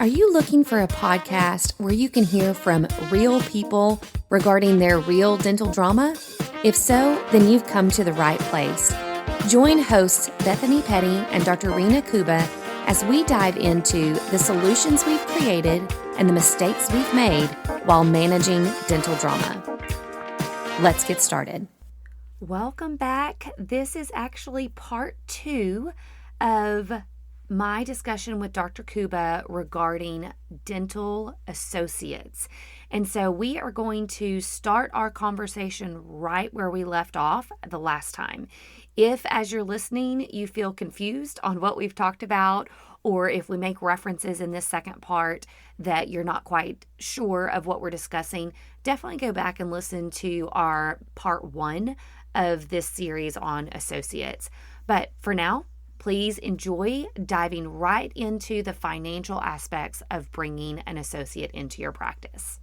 Are you looking for a podcast where you can hear from real people regarding their real dental drama? If so, then you've come to the right place. Join hosts Bethany Petty and Dr. Rena Kuba as we dive into the solutions we've created and the mistakes we've made while managing dental drama. Let's get started. Welcome back. This is actually part 2 of my discussion with Dr. Kuba regarding dental associates. And so we are going to start our conversation right where we left off the last time. If, as you're listening, you feel confused on what we've talked about, or if we make references in this second part that you're not quite sure of what we're discussing, definitely go back and listen to our part 1 of this series on associates. But for now, please enjoy diving right into the financial aspects of bringing an associate into your practice.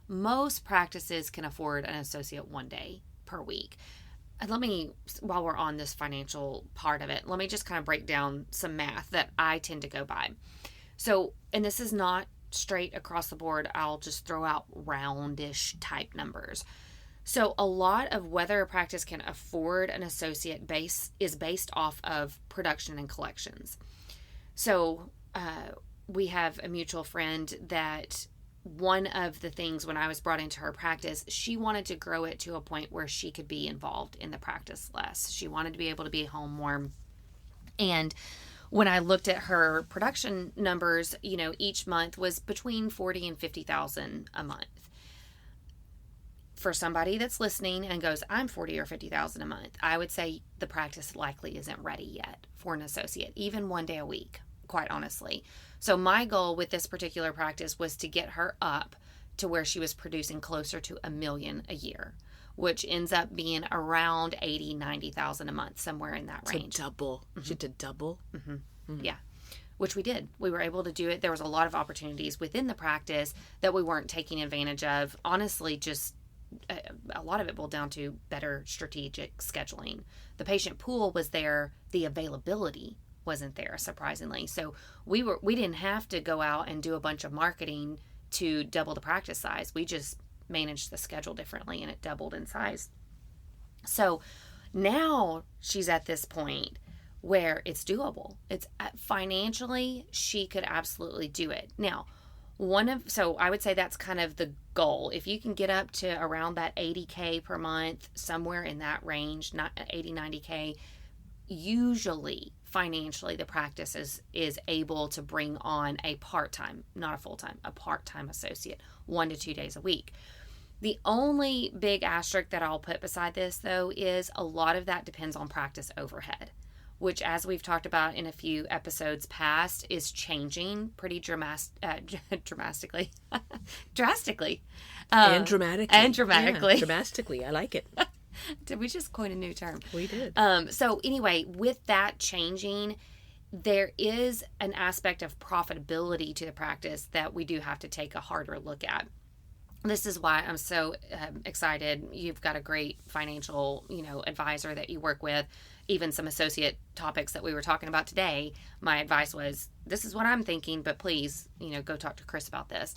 Most practices can afford an associate one day per week. And while we're on this financial part of it, let me just kind of break down some math that I tend to go by. So, and this is not straight across the board, I'll just throw out roundish type numbers. So a lot of whether a practice can afford an associate is based off of production and collections. So we have a mutual friend that one of the things when I was brought into her practice, she wanted to grow it to a point where she could be involved in the practice less. She wanted to be able to be home more. And when I looked at her production numbers, each month was between $40,000 and $50,000 a month. For somebody that's listening and goes, I'm $40,000 or $50,000 a month, I would say the practice likely isn't ready yet for an associate, even one day a week, quite honestly. So my goal with this particular practice was to get her up to where she was producing closer to $1 million a year, which ends up being around $80,000-$90,000 a month, somewhere in that range. To double. Mm-hmm. She did double? Mm-hmm. Mm-hmm. Yeah. Which we did. We were able to do it. There was a lot of opportunities within the practice that we weren't taking advantage of. Honestly, just a lot of it boiled down to better strategic scheduling. The patient pool was there. The availability wasn't there, surprisingly. So we didn't have to go out and do a bunch of marketing to double the practice size. We just managed the schedule differently and it doubled in size. So now she's at this point where it's doable. It's financially, she could absolutely do it. Now, so I would say that's kind of the goal. If you can get up to around that $80K per month, somewhere in that range, not $80, $90K, usually financially the practice is able to bring on a part-time, not a full-time, a part-time associate, 1 to 2 days a week. The only big asterisk that I'll put beside this, though, is a lot of that depends on practice overhead, which, as we've talked about in a few episodes past, is changing pretty drastically. Drastically. And dramatically. Yeah, dramatically. I like it. Did we just coin a new term? We did. So anyway, with that changing, there is an aspect of profitability to the practice that we do have to take a harder look at. This is why I'm so excited. You've got a great financial, advisor that you work with. Even some associate topics that we were talking about today, my advice was, this is what I'm thinking, but please, go talk to Chris about this.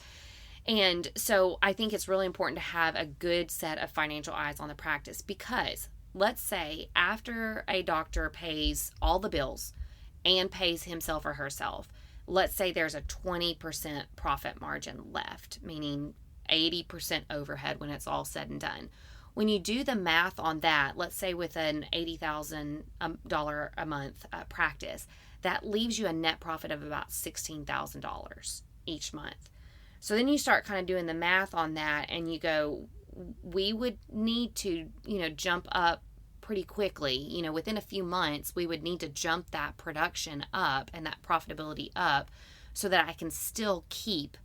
And so I think it's really important to have a good set of financial eyes on the practice, because let's say after a doctor pays all the bills and pays himself or herself, let's say there's a 20% profit margin left, meaning 80% overhead when it's all said and done. When you do the math on that, let's say with an $80,000 a month practice, that leaves you a net profit of about $16,000 each month. So then you start kind of doing the math on that and you go, we would need to, jump up pretty quickly. Within a few months, we would need to jump that production up and that profitability up so that I can still keep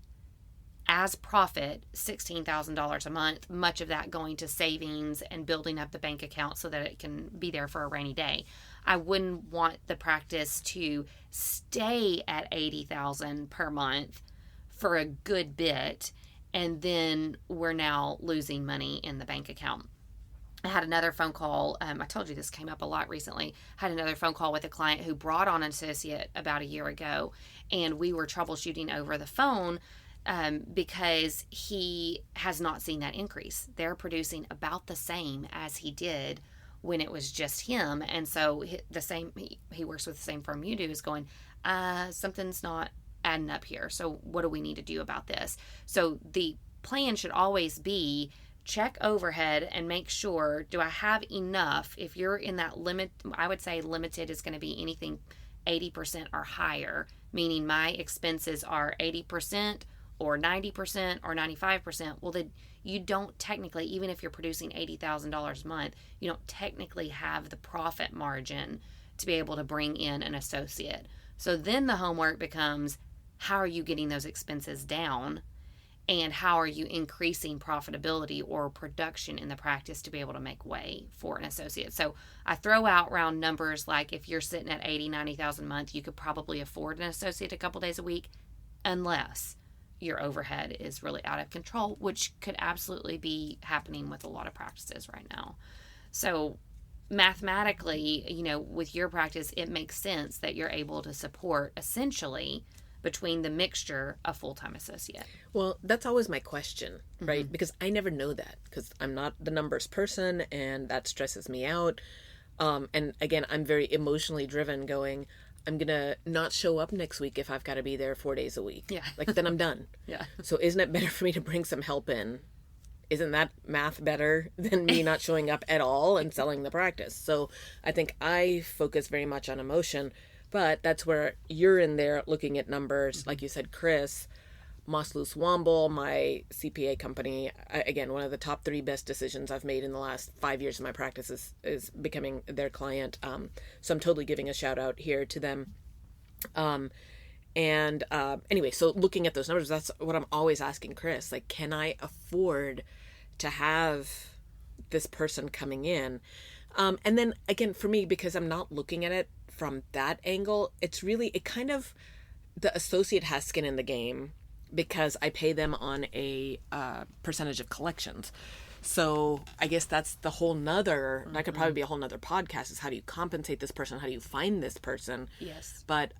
as profit $16,000 a month, much of that going to savings and building up the bank account so that it can be there for a rainy day. I wouldn't want the practice to stay at $80,000 per month for a good bit, and then we're now losing money in the bank account. I had another phone call. I told you this came up a lot recently. Had another phone call with a client who brought on an associate about a year ago, and we were troubleshooting over the phone because he has not seen that increase. They're producing about the same as he did when it was just him, and so he works with the same firm you do, is going, something's not adding up here. So what do we need to do about this? So the plan should always be check overhead and make sure, do I have enough? If you're in that limit, I would say limited is going to be anything 80% or higher, meaning my expenses are 80% or 90% or 95%. Well, then you don't technically, even if you're producing $80,000 a month, you don't technically have the profit margin to be able to bring in an associate. So then the homework becomes, how are you getting those expenses down? And how are you increasing profitability or production in the practice to be able to make way for an associate? So I throw out round numbers like if you're sitting at 80, 90,000 a month, you could probably afford an associate a couple days a week, unless your overhead is really out of control, which could absolutely be happening with a lot of practices right now. So mathematically, with your practice, it makes sense that you're able to support essentially between the mixture of full-time associate. Well, that's always my question, right? Mm-hmm. Because I never know that, because I'm not the numbers person, and that stresses me out. And again, I'm very emotionally driven, going, I'm going to not show up next week if I've got to be there 4 days a week. Yeah. Like, then I'm done. Yeah. So isn't it better for me to bring some help in? Isn't that math better than me not showing up at all and selling the practice? So I think I focus very much on emotion. But that's where you're in there looking at numbers. Mm-hmm. Like you said, Chris, Moss-Luce Womble, my CPA company, again, one of the top 3 best decisions I've made in the last 5 years of my practice is becoming their client. So I'm totally giving a shout out here to them. Anyway, so looking at those numbers, that's what I'm always asking Chris. Like, can I afford to have this person coming in? And then again, for me, because I'm not looking at it from that angle, the associate has skin in the game because I pay them on a percentage of collections. So I guess that's the whole nother, that could probably be a whole nother podcast, is how do you compensate this person? How do you find this person? Yes. But,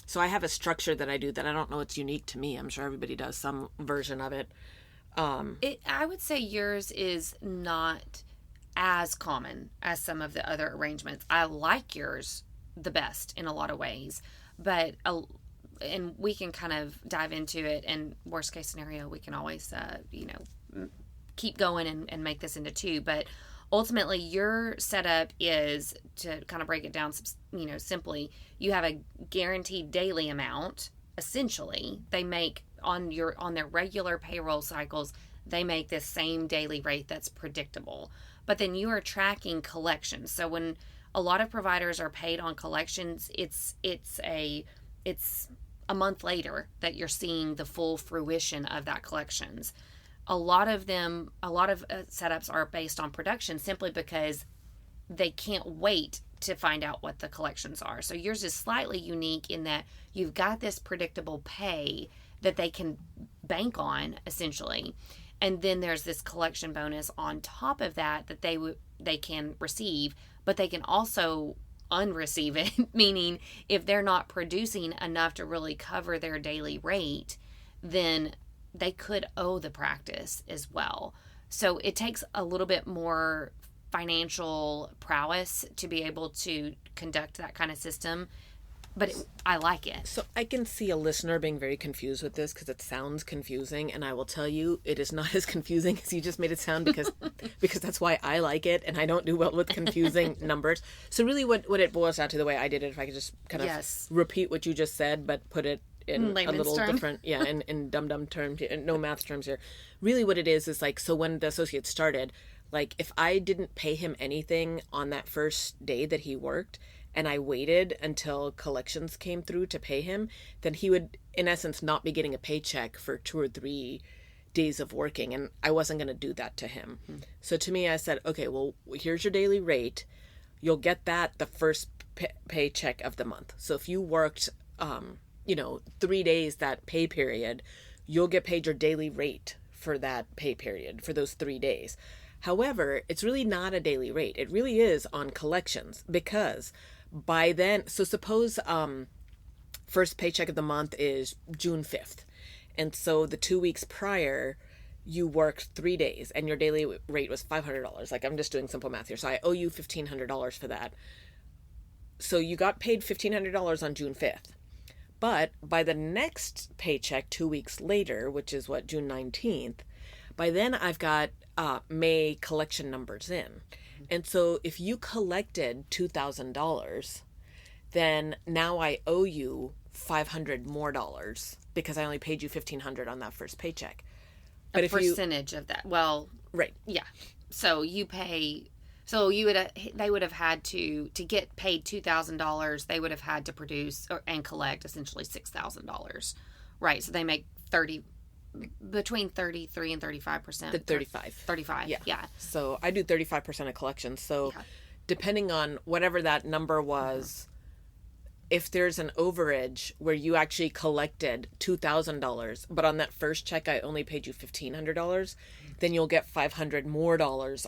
so I have a structure that I do that I don't know it's unique to me. I'm sure everybody does some version of it. I would say yours is not as common as some of the other arrangements. I like yours the best in a lot of ways, but and we can kind of dive into it, and worst case scenario we can always keep going and make this into 2, but ultimately your setup is, to kind of break it down simply, you have a guaranteed daily amount. Essentially, they make on their regular payroll cycles, they make this same daily rate that's predictable. But then you are tracking collections. So when a lot of providers are paid on collections, it's a month later that you're seeing the full fruition of that collections. A lot of setups are based on production simply because they can't wait to find out what the collections are. So yours is slightly unique in that you've got this predictable pay that they can bank on, essentially. And then there's this collection bonus on top of that they can receive, but they can also unreceive it, meaning if they're not producing enough to really cover their daily rate, then they could owe the practice as well. So it takes a little bit more financial prowess to be able to conduct that kind of system, but I like it. So I can see a listener being very confused with this because it sounds confusing, and I will tell you it is not as confusing as you just made it sound, because that's why I like it, and I don't do well with confusing numbers. So really what it boils down to, the way I did it, if I could just kind of repeat what you just said but put it in a little different, in dumb terms, no math terms here. Really what it is like, so when the associate started, like if I didn't pay him anything on that first day that he worked, and I waited until collections came through to pay him, then he would, in essence, not be getting a paycheck for 2 or 3 days of working, and I wasn't going to do that to him. Mm-hmm. So to me, I said, okay, well, here's your daily rate. You'll get that the first paycheck of the month. So if you worked, 3 days that pay period, you'll get paid your daily rate for that pay period, for those 3 days. However, it's really not a daily rate. It really is on collections, because by then, so suppose first paycheck of the month is June 5th. And so the 2 weeks prior, you worked 3 days and your daily rate was $500. Like, I'm just doing simple math here. So I owe you $1,500 for that. So you got paid $1,500 on June 5th. But by the next paycheck 2 weeks later, which is what, June 19th, by then I've got May collection numbers in. And so if you collected $2,000, then now I owe you $500 more because I only paid you $1,500 on that first paycheck. But a percentage of that. Well, right. Yeah. So you pay. So they would have had to get paid $2,000. They would have had to produce and collect essentially $6,000, right? So they make between 33 and 35%. The 35. 35. Yeah. So I do 35% of collections. So depending on whatever that number was, if there's an overage where you actually collected $2,000, but on that first check I only paid you $1,500, then you'll get $500 more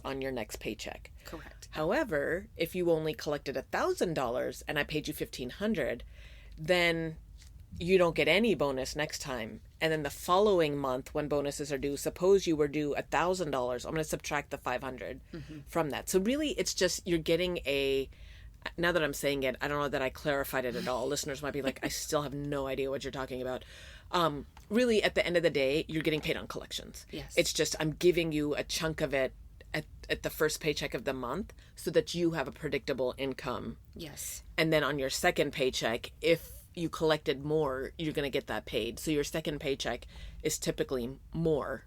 on your next paycheck. Correct. However, if you only collected $1,000 and I paid you $1,500, then you don't get any bonus next time. And then the following month, when bonuses are due, suppose you were due $1,000, I'm going to subtract the $500 from that. So really, it's just you're getting now that I'm saying it, I don't know that I clarified it at all. Listeners might be like, I still have no idea what you're talking about. Really, at the end of the day, you're getting paid on collections. Yes. It's just I'm giving you a chunk of it at the first paycheck of the month so that you have a predictable income. Yes. And then on your second paycheck, if you collected more, you're going to get that paid. So your second paycheck is typically more.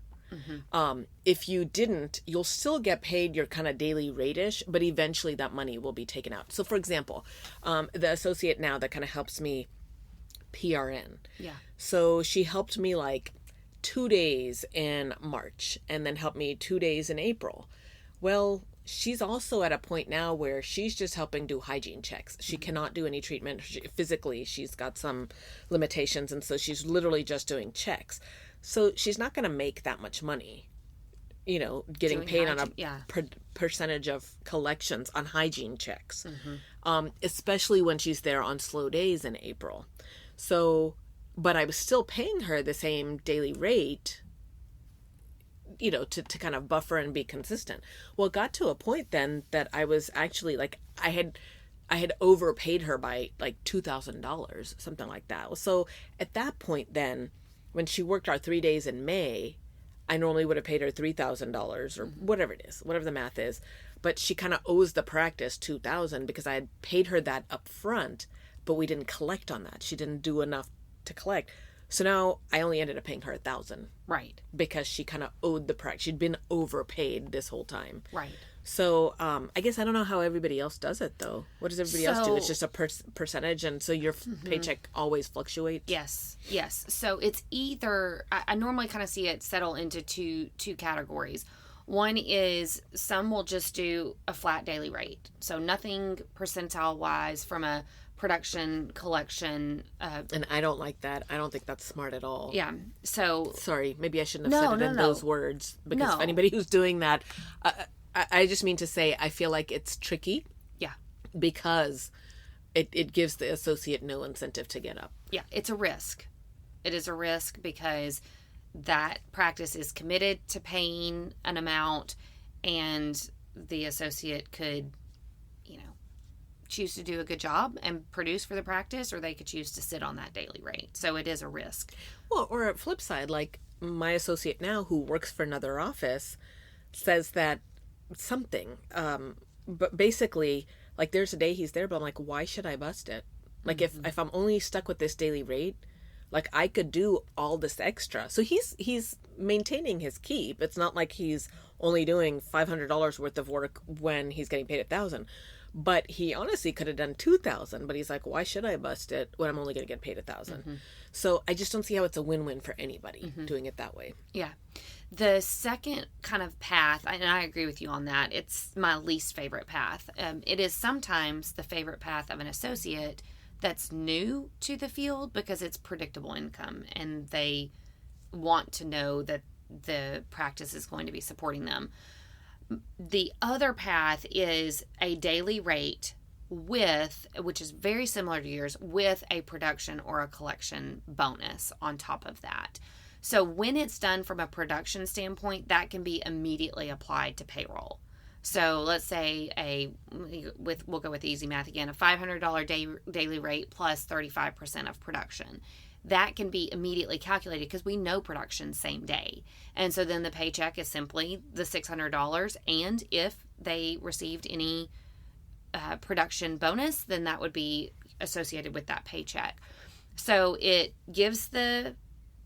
If you didn't, you'll still get paid your kind of daily rate-ish, but eventually that money will be taken out. So for example, the associate now that kind of helps me PRN. Yeah. So she helped me like 2 days in March and then helped me 2 days in April. Well, she's also at a point now where she's just helping do hygiene checks. She cannot do any treatment. Physically, she's got some limitations, and so she's literally just doing checks. So she's not going to make that much money, getting paid on a percentage of collections on hygiene checks, especially when she's there on slow days in April. So, but I was still paying her the same daily rate, to kind of buffer and be consistent. Well, it got to a point then that I was actually like, I had overpaid her by like $2,000, something like that. So at that point then, when she worked our 3 days in May, I normally would have paid her $3,000 or whatever it is, whatever the math is. But she kind of owes the practice $2,000 because I had paid her that up front, but we didn't collect on that. She didn't do enough to collect. So now I only ended up paying her $1,000. Right. Because she kind of owed the practice. She'd been overpaid this whole time. Right. So I guess I don't know how everybody else does it, though. What does everybody else do? It's just a percentage, and so your paycheck always fluctuates? Yes. So it's either, I normally kind of see it settle into two categories. One is some will just do a flat daily rate. So nothing percentile-wise from a production collection. And I don't like that. I don't think that's smart at all. Yeah. So. Sorry, maybe I shouldn't have said it in those words. Because if anybody who's doing that... I just mean to say, I feel like it's tricky. Yeah. Because it gives the associate no incentive to get up. Yeah, it's a risk. It is a risk because that practice is committed to paying an amount, and the associate could, choose to do a good job and produce for the practice, or they could choose to sit on that daily rate. So it is a risk. Well, or at flip side, like my associate now who works for another office says that something but basically, like, there's a day he's there, but I'm like, why should I bust it? Like, if I'm only stuck with this daily rate, like, I could do all this extra. So he's maintaining his keep. It's not like he's only doing $500 worth of work when he's getting paid $1,000. But he honestly could have done $2,000, but he's like, why should I bust it when I'm only going to get paid $1,000? So I just don't see how it's a win-win for anybody doing it that way. Yeah. The second kind of path, and I agree with you on that, it's my least favorite path. It is sometimes the favorite path of an associate that's new to the field because it's predictable income and they want to know that the practice is going to be supporting them. The other path is a daily rate with, which is very similar to yours, with a production or a collection bonus on top of that. So when it's done from a production standpoint, that can be immediately applied to payroll. So let's say we'll go with easy math again, a $500 daily rate plus 35% of production. That can be immediately calculated because we know production same day. And so then the paycheck is simply the $600. And if they received any production bonus, then that would be associated with that paycheck. So it gives the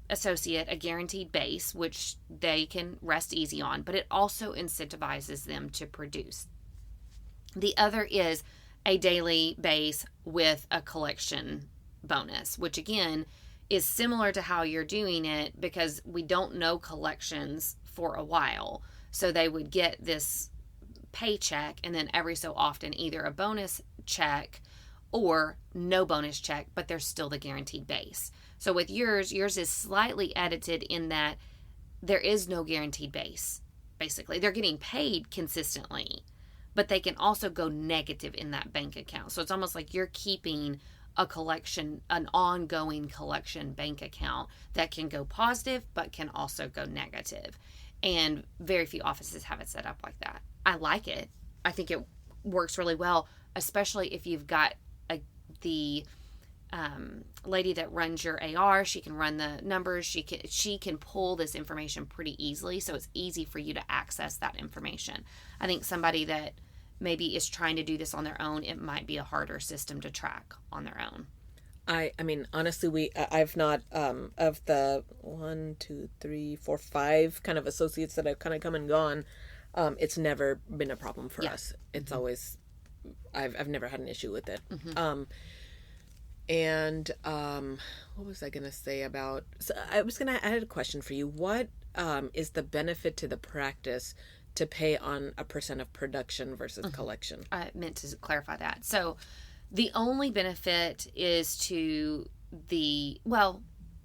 associate a guaranteed base, which they can rest easy on, but it also incentivizes them to produce. The other is a daily base with a collection bonus, which again is similar to how you're doing it because we don't know collections for a while. So they would get this paycheck and then every so often either a bonus check or no bonus check, but there's still the guaranteed base. So with yours is slightly edited in that there is no guaranteed base. Basically, they're getting paid consistently, but they can also go negative in that bank account. So it's almost like you're keeping a collection, an ongoing collection bank account that can go positive, but can also go negative. And very few offices have it set up like that. I like it. I think it works really well, especially if you've got the lady that runs your AR. She can run the numbers. She can pull this information pretty easily, so it's easy for you to access that information. I think somebody that maybe is trying to do this on their own, it might be a harder system to track on their own. I mean, honestly, I've not, of the 5 kind of associates that have kind of come and gone, it's never been a problem for us. It's always, I've never had an issue with it. Mm-hmm. What was I going to say about, so I had a question for you. What is the benefit to the practice to pay on a percent of production versus collection? I meant to clarify that. So the only benefit is to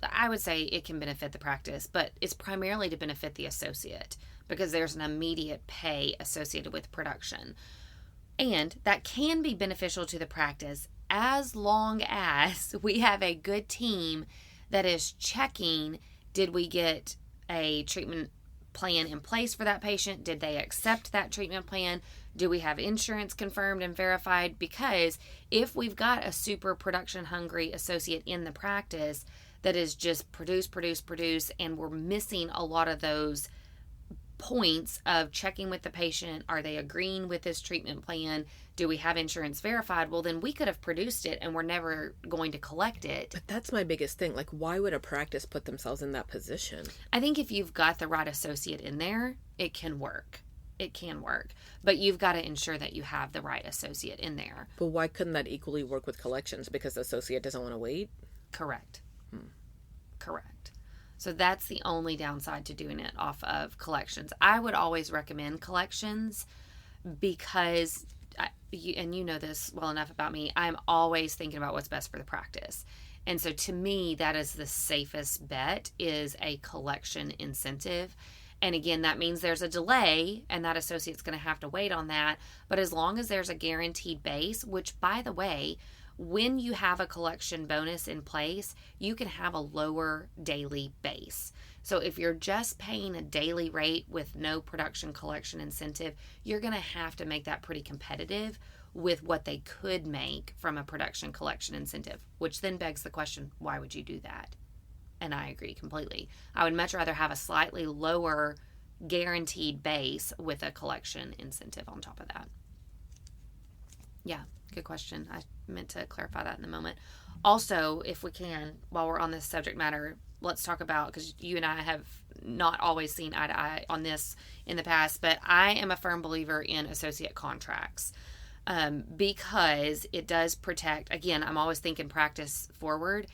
I would say it can benefit the practice, but it's primarily to benefit the associate because there's an immediate pay associated with production. And that can be beneficial to the practice as long as we have a good team that is checking, did we get a treatment plan in place for that patient? Did they accept that treatment plan? Do we have insurance confirmed and verified? Because if we've got a super production hungry associate in the practice that is just produce, and we're missing a lot of those points of checking with the patient, are they agreeing with this treatment plan? Do we have insurance verified? Well, then we could have produced it and we're never going to collect it. But that's my biggest thing. Like, why would a practice put themselves in that position? I think if you've got the right associate in there, it can work. It can work. But you've got to ensure that you have the right associate in there. But why couldn't that equally work with collections? Because the associate doesn't want to wait? Correct. Correct. So that's the only downside to doing it off of collections. I would always recommend collections because, and you know this well enough about me, I'm always thinking about what's best for the practice. And so to me, that is the safest bet, is a collection incentive. And again, that means there's a delay and that associate's going to have to wait on that. But as long as there's a guaranteed base, which by the way, when you have a collection bonus in place, you can have a lower daily base. So if you're just paying a daily rate with no production collection incentive, you're going to have to make that pretty competitive with what they could make from a production collection incentive, which then begs the question, why would you do that? And I agree completely. I would much rather have a slightly lower guaranteed base with a collection incentive on top of that. Yeah, good question. I meant to clarify that in a moment. Also, if we can, while we're on this subject matter, let's talk about, because you and I have not always seen eye to eye on this in the past, but I am a firm believer in associate contracts because it does protect, again, I'm always thinking practice forward,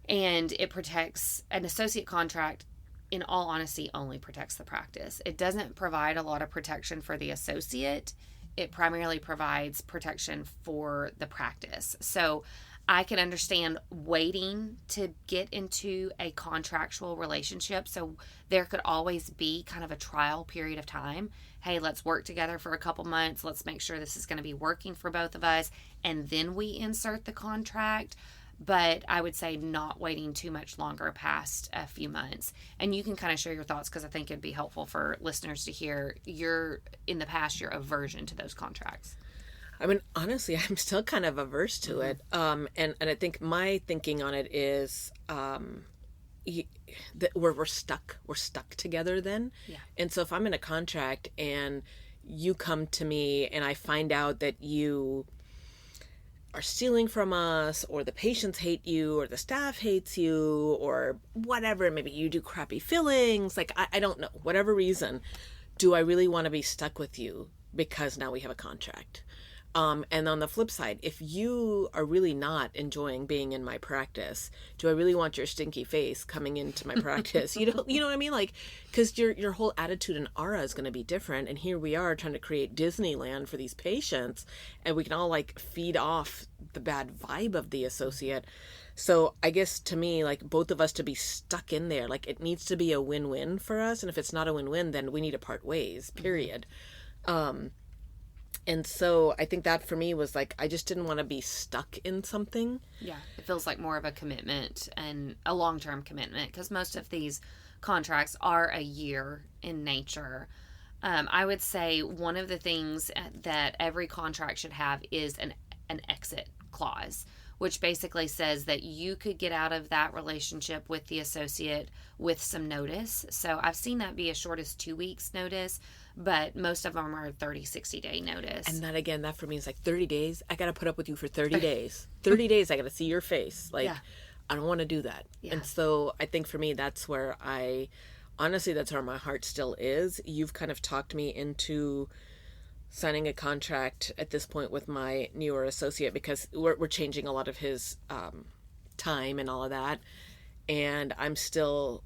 and it protects an associate contract. In all honesty, only protects the practice. It doesn't provide a lot of protection for the associate. It primarily provides protection for the practice. So I can understand waiting to get into a contractual relationship. So there could always be kind of a trial period of time. Hey, let's work together for a couple months. Let's make sure this is going to be working for both of us. And then we insert the contract. But I would say not waiting too much longer past a few months. And you can kind of share your thoughts, because I think it'd be helpful for listeners to hear your aversion to those contracts. I mean, honestly, I'm still kind of averse to it. And I think my thinking on it is that we're stuck. We're stuck together then. Yeah. And so if I'm in a contract and you come to me and I find out that you are stealing from us, or the patients hate you, or the staff hates you, or whatever, maybe you do crappy fillings, like I don't know, whatever reason, do I really want to be stuck with you because now we have a contract? And on the flip side, if you are really not enjoying being in my practice, do I really want your stinky face coming into my practice? You know what I mean? Like, because your whole attitude and aura is going to be different. And here we are trying to create Disneyland for these patients, and we can all like feed off the bad vibe of the associate. So I guess to me, like, both of us to be stuck in there, like, it needs to be a win-win for us. And if it's not a win-win, then we need to part ways, period. And so I think that for me was like, I just didn't want to be stuck in something. Yeah, it feels like more of a commitment, and a long-term commitment, because most of these contracts are a year in nature. I would say one of the things that every contract should have is an exit clause, which basically says that you could get out of that relationship with the associate with some notice. So I've seen that be as short as 2 weeks notice, but most of them are 30, 60-day notice. And that, again, that for me is like 30 days. I got to put up with you for 30 days. 30 days, I got to see your face. Like, yeah. I don't want to do that. Yeah. And so I think for me, that's where honestly, that's where my heart still is. You've kind of talked me into signing a contract at this point with my newer associate, because we're changing a lot of his time and all of that. And I'm still,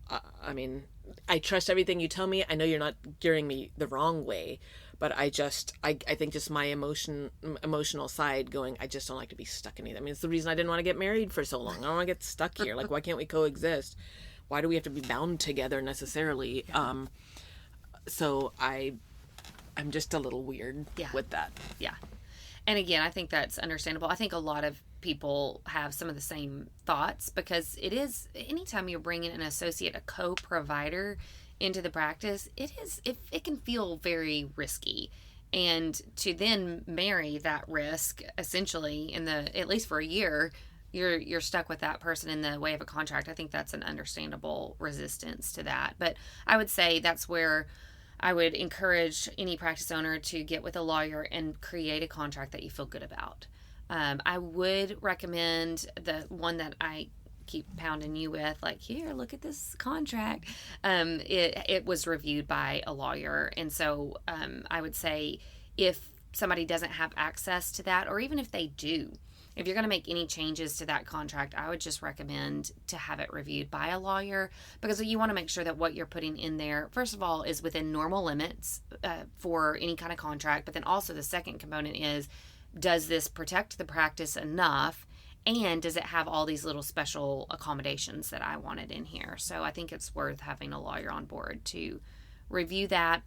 I trust everything you tell me. I know you're not gearing me the wrong way, but I think just my emotional side going, I just don't like to be stuck in it. I mean, it's the reason I didn't want to get married for so long. I don't want to get stuck here. Like, why can't we coexist? Why do we have to be bound together necessarily? Yeah. So I'm just a little weird with that. Yeah. And again, I think that's understandable. I think a lot of people have some of the same thoughts, because it is, anytime you're bringing an associate, a co-provider into the practice, it can feel very risky. And to then marry that risk, essentially, at least for a year, you're stuck with that person in the way of a contract. I think that's an understandable resistance to that. But I would say that's where I would encourage any practice owner to get with a lawyer and create a contract that you feel good about. I would recommend the one that I keep pounding you with, like, here, look at this contract. It was reviewed by a lawyer. And so I would say, if somebody doesn't have access to that, or even if they do, if you're going to make any changes to that contract, I would just recommend to have it reviewed by a lawyer, because you want to make sure that what you're putting in there, first of all, is within normal limits for any kind of contract. But then also the second component is, does this protect the practice enough? And does it have all these little special accommodations that I wanted in here? So I think it's worth having a lawyer on board to review that.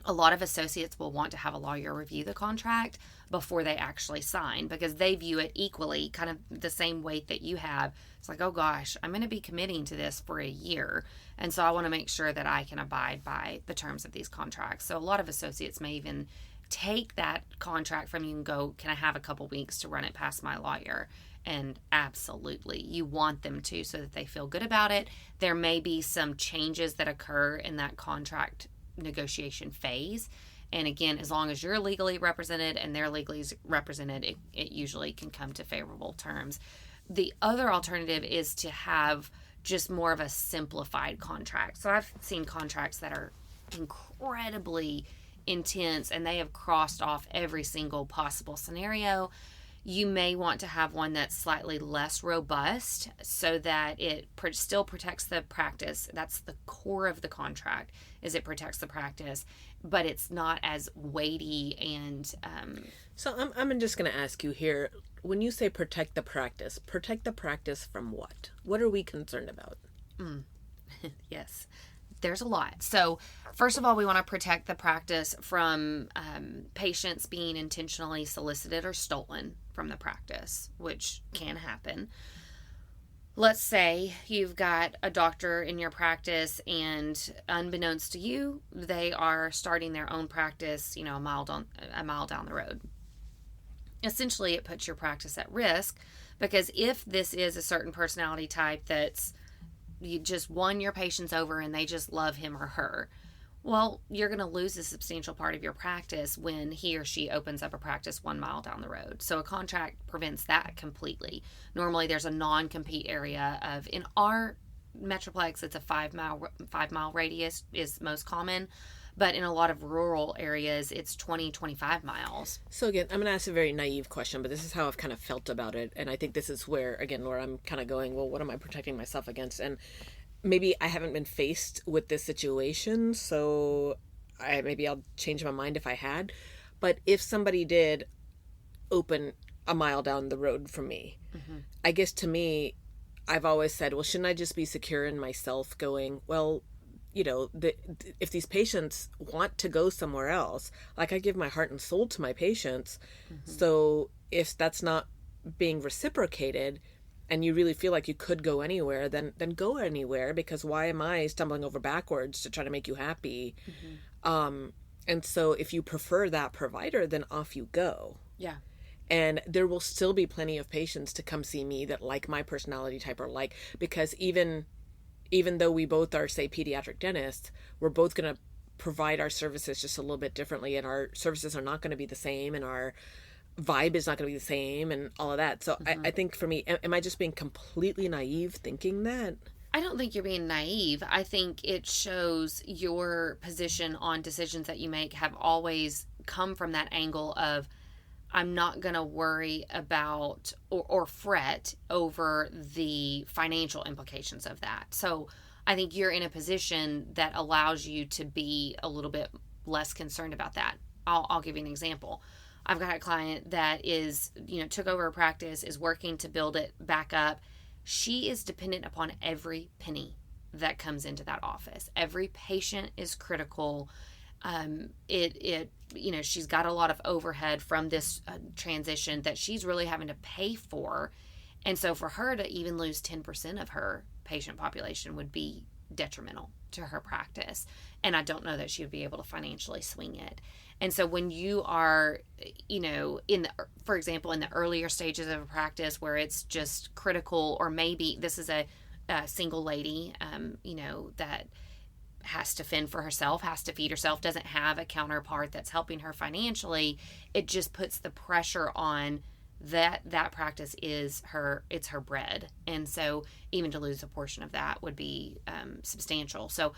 A lot of associates will want to have a lawyer review the contract before they actually sign, because they view it equally, kind of the same weight that you have. It's like, oh gosh, I'm going to be committing to this for a year. And so I want to make sure that I can abide by the terms of these contracts. So a lot of associates may even take that contract from you and go, can I have a couple weeks to run it past my lawyer? And absolutely, you want them to, so that they feel good about it. There may be some changes that occur in that contract negotiation phase. And again, as long as you're legally represented and they're legally represented, it usually can come to favorable terms. The other alternative is to have just more of a simplified contract. So I've seen contracts that are incredibly intense, and they have crossed off every single possible scenario. You may want to have one that's slightly less robust, so that it still protects the practice. That's the core of the contract, is it protects the practice, but it's not as weighty. And so I'm just going to ask you here, when you say protect the practice from what? What are we concerned about? Yes, there's a lot. So, first of all, we want to protect the practice from patients being intentionally solicited or stolen from the practice, which can happen. Let's say you've got a doctor in your practice and unbeknownst to you, they are starting their own practice, a mile down the road. Essentially, it puts your practice at risk because if this is a certain personality type that's you just won your patients over and they just love him or her, well, you're going to lose a substantial part of your practice when he or she opens up a practice 1 mile down the road. So a contract prevents that completely. Normally, there's a non-compete area of, in our metroplex, it's a 5 mile radius is most common. But in a lot of rural areas, it's 20, 25 miles. So again, I'm going to ask a very naive question, but this is how I've kind of felt about it. And I think this is where, again, Laura, I'm kind of going, well, what am I protecting myself against? And maybe I haven't been faced with this situation, so maybe I'll change my mind if I had. But if somebody did open a mile down the road from me, I guess to me, I've always said, well, shouldn't I just be secure in myself going, well, if these patients want to go somewhere else, like I give my heart and soul to my patients. So if that's not being reciprocated and you really feel like you could go anywhere, then go anywhere, because why am I stumbling over backwards to try to make you happy? And so if you prefer that provider, then off you go. Yeah. And there will still be plenty of patients to come see me that like my personality type because even though we both are, say, pediatric dentists, we're both going to provide our services just a little bit differently, and our services are not going to be the same, and our vibe is not going to be the same, and all of that. So I think for me, am I just being completely naive thinking that? I don't think you're being naive. I think it shows your position on decisions that you make have always come from that angle of, I'm not going to worry about or fret over the financial implications of that. So I think you're in a position that allows you to be a little bit less concerned about that. I'll give you an example. I've got a client that is, took over a practice, is working to build it back up. She is dependent upon every penny that comes into that office. Every patient is critical. She's got a lot of overhead from this transition that she's really having to pay for. And so for her to even lose 10% of her patient population would be detrimental to her practice. And I don't know that she would be able to financially swing it. And so when you are, for example, in the earlier stages of a practice where it's just critical, or maybe this is a single lady, that has to fend for herself, has to feed herself, doesn't have a counterpart that's helping her financially, it just puts the pressure on that practice is it's her bread. And so even to lose a portion of that would be substantial. So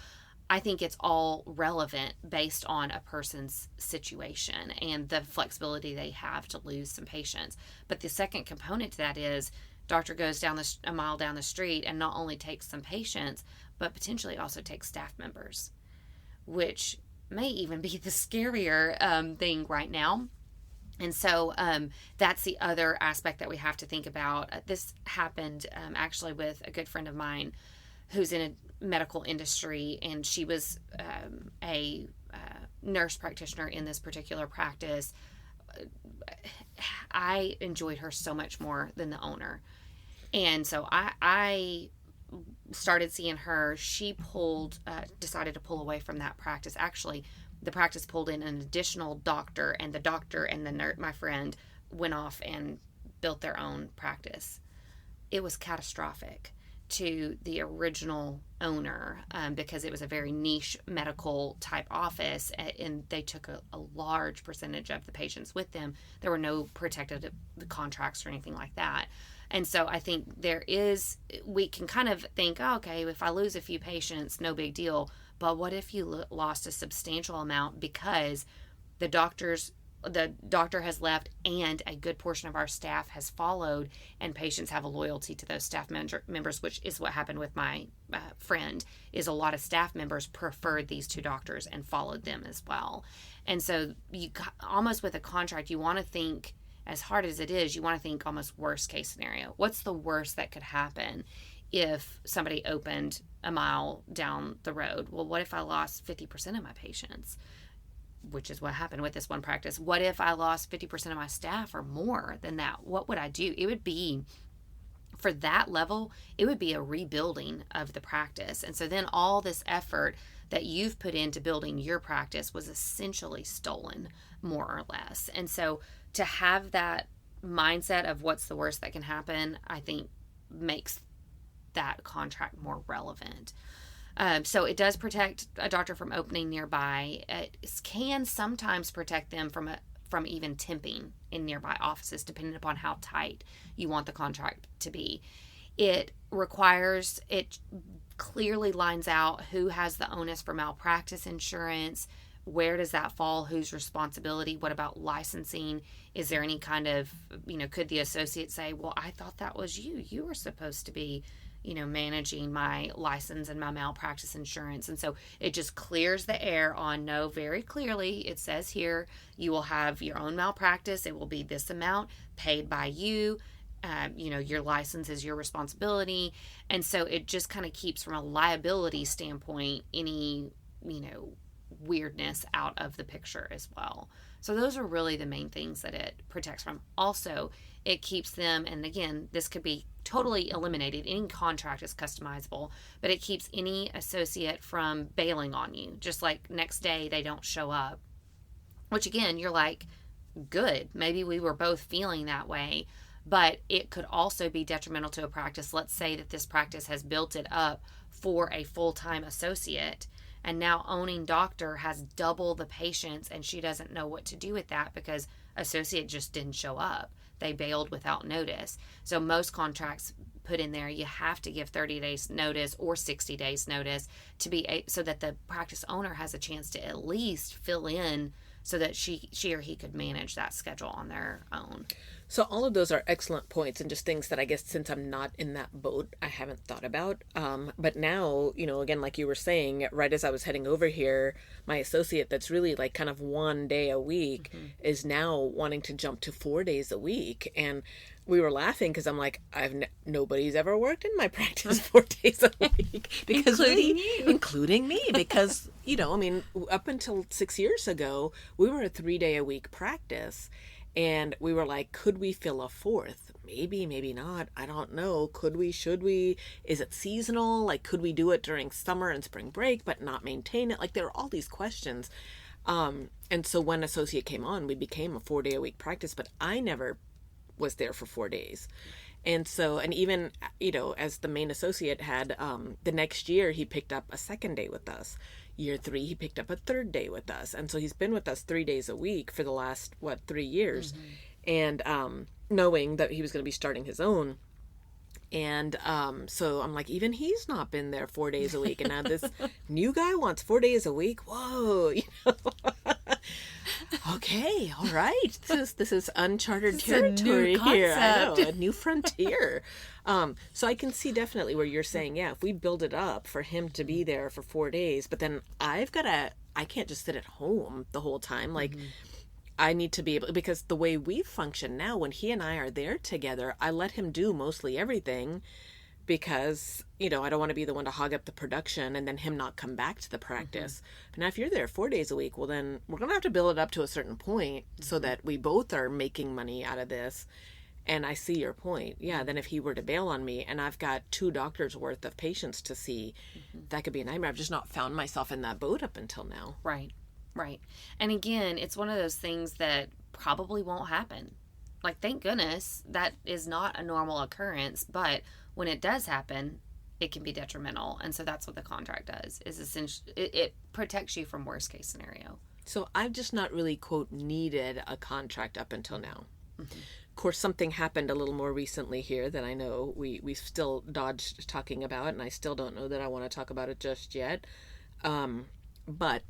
I think it's all relevant based on a person's situation and the flexibility they have to lose some patients. But the second component to that is doctor goes down a mile down the street and not only takes some patients, but potentially also takes staff members, which may even be the scarier thing right now. And so that's the other aspect that we have to think about. This happened actually with a good friend of mine who's in a medical industry, and she was a nurse practitioner in this particular practice. I enjoyed her so much more than the owner. And so I started seeing her. She decided to pull away from that practice. Actually, the practice pulled in an additional doctor, and the doctor and the nurse, my friend, went off and built their own practice. It was catastrophic to the original owner because it was a very niche medical type office, and they took a large percentage of the patients with them. There were no protected contracts or anything like that. And so I think we can kind of think, oh, okay, if I lose a few patients, no big deal. But what if you lost a substantial amount because the doctor has left and a good portion of our staff has followed, and patients have a loyalty to those staff members, which is what happened with my friend, is a lot of staff members preferred these two doctors and followed them as well. And so you almost with a contract, you want to think as hard as it is, you want to think almost worst case scenario. What's the worst that could happen if somebody opened a mile down the road? Well, what if I lost 50% of my patients? Which is what happened with this one practice. What if I lost 50% of my staff or more than that? What would I do? It would be, for that level, it would be a rebuilding of the practice. And so then all this effort that you've put into building your practice was essentially stolen, more or less. And so to have that mindset of what's the worst that can happen, I think makes that contract more relevant. So it does protect a doctor from opening nearby. It can sometimes protect them from even temping in nearby offices, depending upon how tight you want the contract to be. It clearly lines out who has the onus for malpractice insurance. Where does that fall? Whose responsibility? What about licensing? Is there any kind of, could the associate say, well, I thought that was you. You were supposed to be, managing my license and my malpractice insurance. And so it just clears the air on, no, very clearly it says here, you will have your own malpractice. It will be this amount paid by you. Your license is your responsibility. And so it just kind of keeps, from a liability standpoint, any, weirdness out of the picture as well. So those are really the main things that it protects from. Also, it keeps them, and again, this could be totally eliminated. Any contract is customizable, but it keeps any associate from bailing on you. Just like next day they don't show up, which again, you're like, good, maybe we were both feeling that way, but it could also be detrimental to a practice. Let's say that this practice has built it up for a full-time associate, and now owning doctor has double the patients, and she doesn't know what to do with that because associate just didn't show up. They bailed without notice. So most contracts put in there, you have to give 30 days notice or 60 days notice so that the practice owner has a chance to at least fill in so that she or he could manage that schedule on their own. So all of those are excellent points, and just things that I guess, since I'm not in that boat, I haven't thought about. But now, again, like you were saying, right as I was heading over here, my associate that's really like kind of 1 day a week is now wanting to jump to 4 days a week. And we were laughing because I'm like, nobody's ever worked in my practice 4 days a week. Because including me. Because, up until 6 years ago, we were a 3-day-a-week practice. And we were like, could we fill a fourth? Maybe, maybe not. I don't know. Could we? Should we? Is it seasonal? Like, could we do it during summer and spring break but not maintain it? Like, there are all these questions. And so when associate came on, we became a 4-day-a-week practice, but I never was there for 4 days. And so, and even, as the main associate had, the next year he picked up a 2nd day with us. Year 3, he picked up a 3rd day with us. And so he's been with us 3 days a week for the last, 3 years. And knowing that he was going to be starting his own. And so I'm like, even he's not been there 4 days a week. And now this new guy wants 4 days a week. Whoa, Okay, all right. This is uncharted territory here. I know, a new frontier. So I can see definitely where you're saying, yeah, if we build it up for him to be there for 4 days, but then I can't just sit at home the whole time. Like, I need to be able, because the way we function now, when he and I are there together, I let him do mostly everything because, I don't want to be the one to hog up the production and then him not come back to the practice. But now if you're there 4 days a week, well, then we're going to have to build it up to a certain point so that we both are making money out of this. And I see your point. Yeah, then if he were to bail on me and I've got 2 doctors worth of patients to see, that could be a nightmare. I've just not found myself in that boat up until now. Right. And again, it's one of those things that probably won't happen. Like, thank goodness that is not a normal occurrence, but when it does happen, it can be detrimental. And so that's what the contract does, is essentially it protects you from worst case scenario. So I've just not really, quote, needed a contract up until now. Of course, something happened a little more recently here that I know we still dodged talking about, and I still don't know that I want to talk about it just yet. But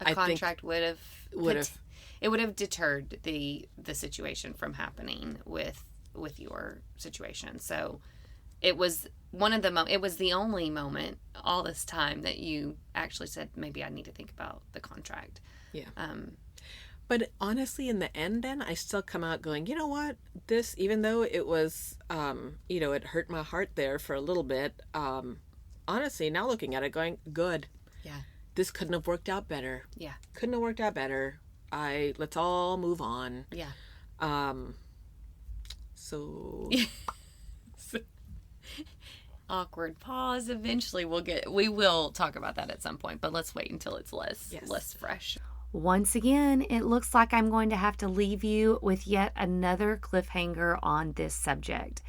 a contract would have deterred the situation from happening with your situation. So it was it was the only moment all this time that you actually said, maybe I need to think about the contract. Yeah. But honestly, in the end, then I still come out going, you know what? This, even though it was, it hurt my heart there for a little bit. Honestly, now looking at it, going, good. Yeah. This couldn't have worked out better. Yeah. Couldn't have worked out better. Let's all move on. Yeah. So awkward pause. Eventually we will talk about that at some point, but let's wait until it's less fresh. Once again, it looks like I'm going to have to leave you with yet another cliffhanger on this subject.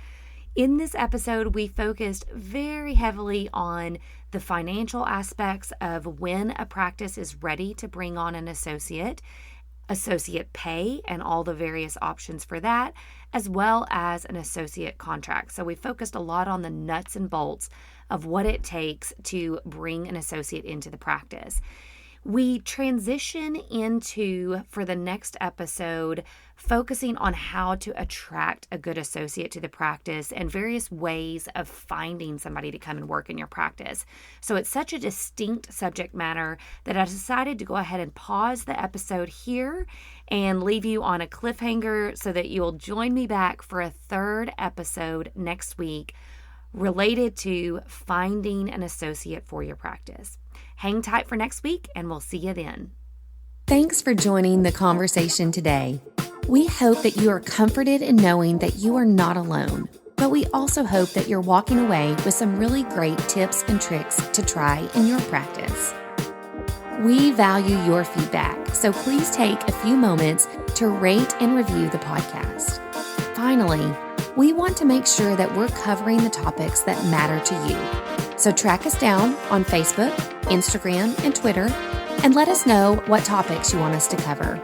In this episode, we focused very heavily on the financial aspects of when a practice is ready to bring on an associate pay and all the various options for that, as well as an associate contract. So we focused a lot on the nuts and bolts of what it takes to bring an associate into the practice. We transition into, for the next episode, focusing on how to attract a good associate to the practice and various ways of finding somebody to come and work in your practice. So it's such a distinct subject matter that I decided to go ahead and pause the episode here and leave you on a cliffhanger so that you'll join me back for a third episode next week related to finding an associate for your practice. Hang tight for next week, and we'll see you then. Thanks for joining the conversation today. We hope that you are comforted in knowing that you are not alone, but we also hope that you're walking away with some really great tips and tricks to try in your practice. We value your feedback, so please take a few moments to rate and review the podcast. Finally, we want to make sure that we're covering the topics that matter to you. So track us down on Facebook, Instagram, and Twitter, and let us know what topics you want us to cover.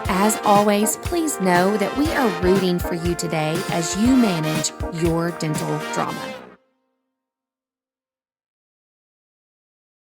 As always, please know that we are rooting for you today as you manage your dental drama.